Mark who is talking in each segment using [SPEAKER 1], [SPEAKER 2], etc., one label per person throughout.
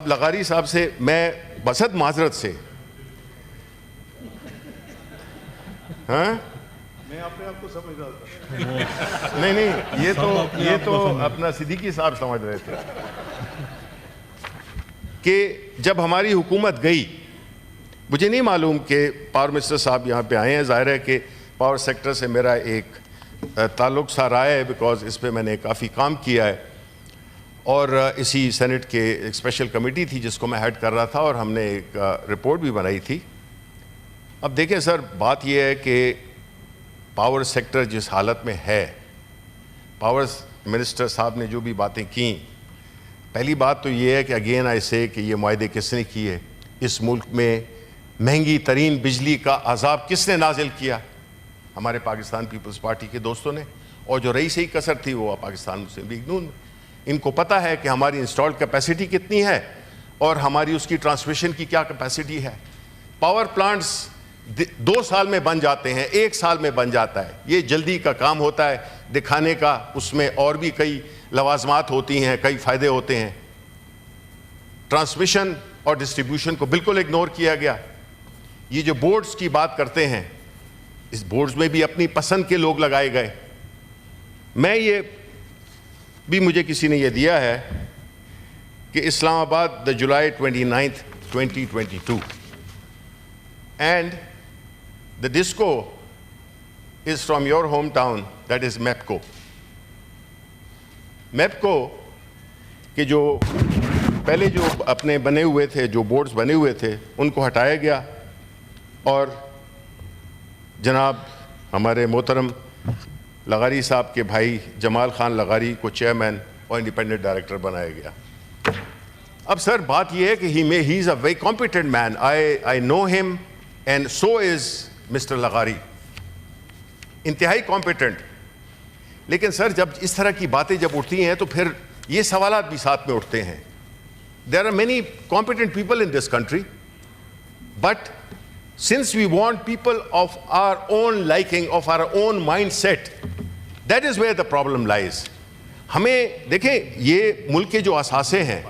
[SPEAKER 1] لغاری صاحب سے میں بسد معذرت سے
[SPEAKER 2] میں اپنے آپ کو سمجھ رہا تھا
[SPEAKER 1] نہیں یہ تو اپنا صدیقی صاحب سمجھ رہے تھے کہ جب ہماری حکومت گئی، مجھے نہیں معلوم کہ پاور منسٹر صاحب یہاں پہ آئے ہیں، ظاہر ہے کہ پاور سیکٹر سے میرا ایک تعلق سا رہا ہے بیکاز اس پہ میں نے کافی کام کیا ہے، اور اسی سینٹ کے ایک اسپیشل کمیٹی تھی جس کو میں ہیڈ کر رہا تھا اور ہم نے ایک رپورٹ بھی بنائی تھی۔ اب دیکھیں سر، بات یہ ہے کہ پاور سیکٹر جس حالت میں ہے، پاور منسٹر صاحب نے جو بھی باتیں کیں، پہلی بات تو یہ ہے کہ اگین آئی سے کہ یہ معاہدے کس نے کیے، اس ملک میں مہنگی ترین بجلی کا عذاب کس نے نازل کیا؟ ہمارے پاکستان پیپلز پارٹی کے دوستوں نے، اور جو رہی صحیح کثر تھی وہ پاکستان مسلم لیگ نون میں۔ ان کو پتہ ہے کہ ہماری انسٹالڈ کیپیسٹی کتنی ہے اور ہماری اس کی ٹرانسمیشن کی کیا کیپیسٹی ہے۔ پاور پلانٹس 2 سال میں بن جاتے ہیں، 1 سال میں بن جاتا ہے، یہ جلدی کا کام ہوتا ہے دکھانے کا، اس میں اور بھی کئی لوازمات ہوتی ہیں، کئی فائدے ہوتے ہیں۔ ٹرانسمیشن اور ڈسٹریبیوشن کو بالکل اگنور کیا گیا۔ یہ جو بورڈز کی بات کرتے ہیں، اس بورڈز میں بھی اپنی پسند کے لوگ لگائے گئے۔ میں یہ بھی مجھے کسی نے یہ دیا ہے کہ اسلام آباد جولائی 29 2022 and the disco is from your hometown, that is MEPCO. MEPCO کے جو پہلے جو اپنے بنے ہوئے تھے، جو بورڈز بنے ہوئے تھے، ان کو ہٹایا گیا اور جناب ہمارے محترم لغاری صاحب کے بھائی جمال خان لغاری کو چیئرمین اور انڈیپینڈنٹ ڈائریکٹر بنایا گیا۔ اب سر بات یہ ہے کہ he is a very competent man. I know him and so is Mr. لغاری، انتہائی competent۔ لیکن سر جب اس طرح کی باتیں جب اٹھتی ہیں تو پھر یہ سوالات بھی ساتھ میں اٹھتے ہیں۔ There are many competent people in this country, but since we want people of our own liking, of our own mindset, that is where the problem lies. ہمیں دیکھیں، یہ ملک کے جو اثاثے ہیں،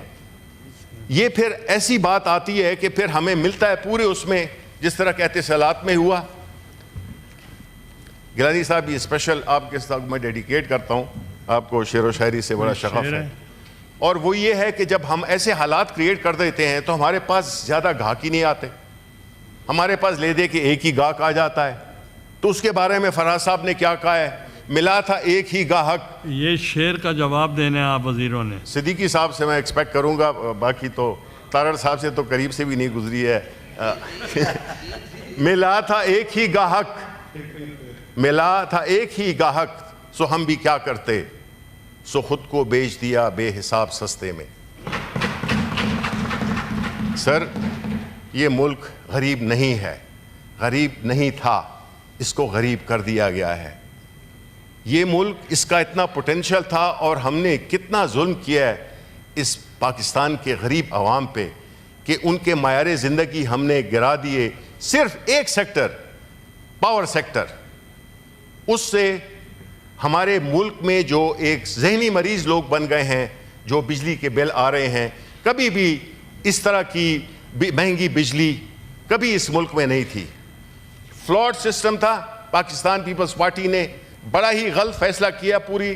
[SPEAKER 1] یہ پھر ایسی بات آتی ہے کہ پھر ہمیں ملتا ہے پورے اس میں، جس طرح کے اتصالات میں ہوا۔ گیلانی صاحب، یہ اسپیشل آپ کے ساتھ میں ڈیڈیکیٹ کرتا ہوں، آپ کو شعر و شاعری سے بڑا شغف ہے، اور وہ یہ ہے کہ جب ہم ایسے حالات کریٹ کر دیتے ہیں تو ہمارے پاس زیادہ گاہک ہی نہیں آتے، ہمارے پاس لے دے کے ایک ہی گاہک آ جاتا ہے۔ تو اس کے بارے میں فراز صاحب نے کیا کہا ہے؟ ملا تھا ایک ہی گاہک۔
[SPEAKER 3] یہ شعر کا جواب دینے آپ وزیروں نے۔
[SPEAKER 1] صدیقی صاحب سے میں ایکسپیکٹ کروں گا، باقی تو تارڑ صاحب سے تو قریب سے بھی نہیں گزری ہے۔ ملا تھا ایک ہی گاہک، ملا تھا ایک ہی گاہک، سو ہم بھی کیا کرتے، سو خود کو بیچ دیا بے حساب سستے میں۔ سر یہ ملک غریب نہیں ہے، غریب نہیں تھا، اس کو غریب کر دیا گیا ہے۔ یہ ملک، اس کا اتنا پوٹینشل تھا اور ہم نے کتنا ظلم کیا ہے اس پاکستان کے غریب عوام پہ کہ ان کے معیار زندگی ہم نے گرا دیے۔ صرف ایک سیکٹر، پاور سیکٹر، اس سے ہمارے ملک میں جو ایک ذہنی مریض لوگ بن گئے ہیں، جو بجلی کے بل آ رہے ہیں، کبھی بھی اس طرح کی مہنگی بجلی کبھی اس ملک میں نہیں تھی۔ فلاٹ سسٹم تھا۔ پاکستان پیپلز پارٹی نے بڑا ہی غلط فیصلہ کیا، پوری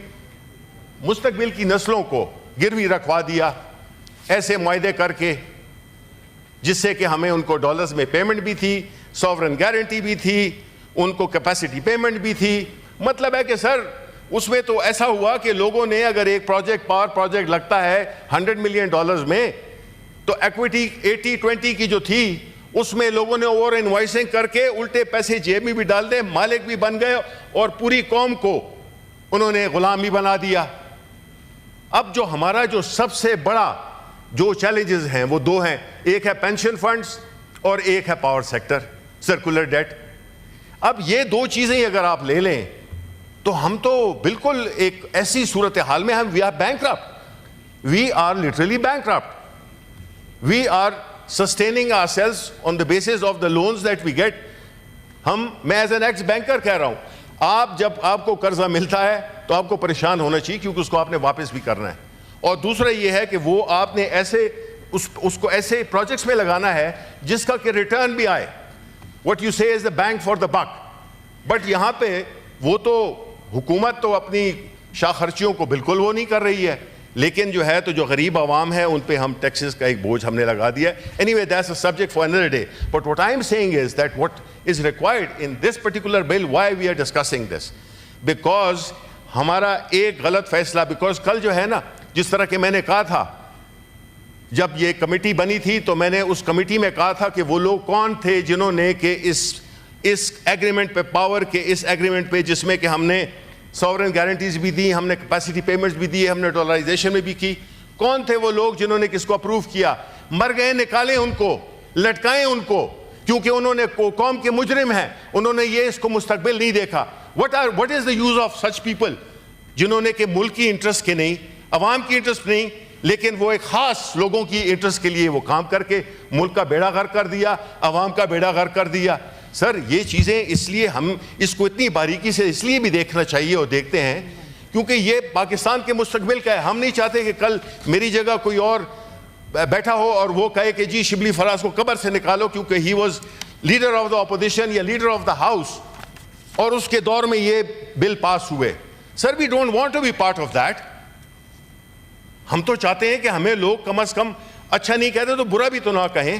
[SPEAKER 1] مستقبل کی نسلوں کو گروی رکھوا دیا ایسے معاہدے کر کے، جس سے کہ ہمیں ان کو ڈالرز میں پیمنٹ بھی تھی، سوورن گارنٹی بھی تھی، ان کو کیپیسٹی پیمنٹ بھی تھی۔ مطلب ہے کہ سر اس میں تو ایسا ہوا کہ لوگوں نے اگر ایک پروجیکٹ، پاور پروجیکٹ لگتا ہے $100 ملین میں، تو ایکویٹی 80-20 کی جو تھی اس میں لوگوں نے اوور انوائسنگ کر کے الٹے پیسے جیب میں بھی ڈال دے، مالک بھی بن گئے اور پوری قوم کو انہوں نے غلام بھی بنا دیا۔ اب جو ہمارا جو سب سے بڑا جو چیلنجز ہیں وہ 2 ہیں، ایک ہے پینشن فنڈز اور ایک ہے پاور سیکٹر، سرکولر ڈیٹ۔ اب یہ 2 چیزیں اگر آپ لے لیں تو ہم تو بالکل ایک ایسی صورتحال میں we are bankrupt, we are literally bankrupt, we are sustaining ourselves on the basis of the loans that we get. میں ایز این ایکس بینکر کہہ رہا ہوں، جب آپ کو قرضہ ملتا ہے تو آپ کو پریشان ہونا چاہیے کیونکہ اس کو آپ نے واپس بھی کرنا ہے، اور دوسرا یہ ہے کہ وہ آپ نے ایسے اس کو ایسے پروجیکٹس میں لگانا ہے جس کا کہ ریٹرن بھی آئے. What you say is the bang for the buck. But یہاں پہ وہ تو حکومت تو اپنی شاہ خرچیوں کو بالکل وہ نہیں کر رہی ہے, لیکن جو ہے تو جو غریب عوام ہے ان پہ ہم ٹیکسز کا ایک بوجھ ہم نے لگا دیا ہے. Anyway, that's a subject for another day. But what I am saying is that what is required in this particular bill, why we are discussing this, because ہمارا ایک غلط فیصلہ, because کل جو ہے نا جس طرح کہ میں نے کہا تھا جب یہ کمیٹی بنی تھی تو میں نے اس کمیٹی میں کہا تھا کہ وہ لوگ کون تھے جنہوں نے کہ اس ایگریمنٹ پہ پاور کے اس ایگریمنٹ پہ جس میں کہ ہم نے ساورن گارنٹیز بھی دی, ہم نے کیپیسٹی پیمنٹس بھی دیے, ہم نے ڈالرائزیشن میں بھی کی, کون تھے وہ لوگ جنہوں نے کس کو اپروو کیا؟ مر گئے, نکالیں ان کو, لٹکائیں ان کو, کیونکہ انہوں نے قوم کے مجرم ہیں, انہوں نے یہ اس کو مستقبل نہیں دیکھا. what is the use of such people جنہوں نے کہ ملک کی انٹرسٹ کے نہیں, عوام کی انٹرسٹ نہیں, لیکن وہ ایک خاص لوگوں کی انٹرسٹ کے لیے وہ کام کر کے ملک کا بیڑا غرق کر دیا, عوام کا بیڑا غرق کر دیا. سر یہ چیزیں اس لیے ہم اس کو اتنی باریکی سے اس لیے بھی دیکھنا چاہیے اور دیکھتے ہیں کیونکہ یہ پاکستان کے مستقبل کا ہے. ہم نہیں چاہتے کہ کل میری جگہ کوئی اور بیٹھا ہو اور وہ کہے کہ جی شبلی فراز کو قبر سے نکالو کیونکہ he was leader of the opposition یا لیڈر آف دا ہاؤس اور اس کے دور میں یہ بل پاس ہوئے. Sir we don't want to be part of that. ہم تو چاہتے ہیں کہ ہمیں لوگ کم از کم اچھا نہیں کہتے تو برا بھی تو نہ کہیں.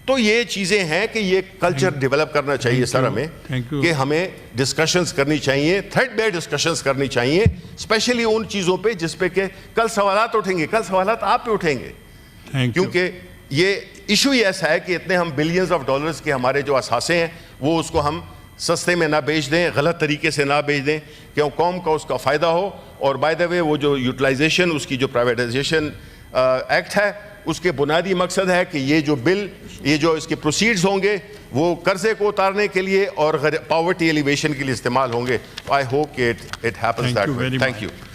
[SPEAKER 1] تو یہ چیزیں ہیں کہ یہ کلچر ڈیولپ کرنا چاہیے سر ہمیں, کہ ہمیں ڈسکشنز کرنی چاہیے, تھریڈ بیئر ڈسکشنز کرنی چاہیے, اسپیشلی ان چیزوں پہ جس پہ کہ کل سوالات اٹھیں گے, کل سوالات آپ پہ اٹھیں گے, کیونکہ یہ ایشو ہی ایسا ہے کہ اتنے ہم بلینز آف ڈالرز کے ہمارے جو اثاثے ہیں وہ اس کو ہم سستے میں نہ بیچ دیں, غلط طریقے سے نہ بیچ دیں کہ قوم کا اس کا فائدہ ہو. اور بائی دا وے وہ جو یوٹیلائزیشن اس کی جو پرائیویٹائزیشن ایکٹ ہے اس کے بنیادی مقصد ہے کہ یہ جو بل, یہ جو اس کے پروسیڈز ہوں گے وہ قرضے کو اتارنے کے لیے اور پاورٹی ایلیویشن کے لیے استعمال ہوں گے. آئی ہوپ کہ it happens that way. Thank you.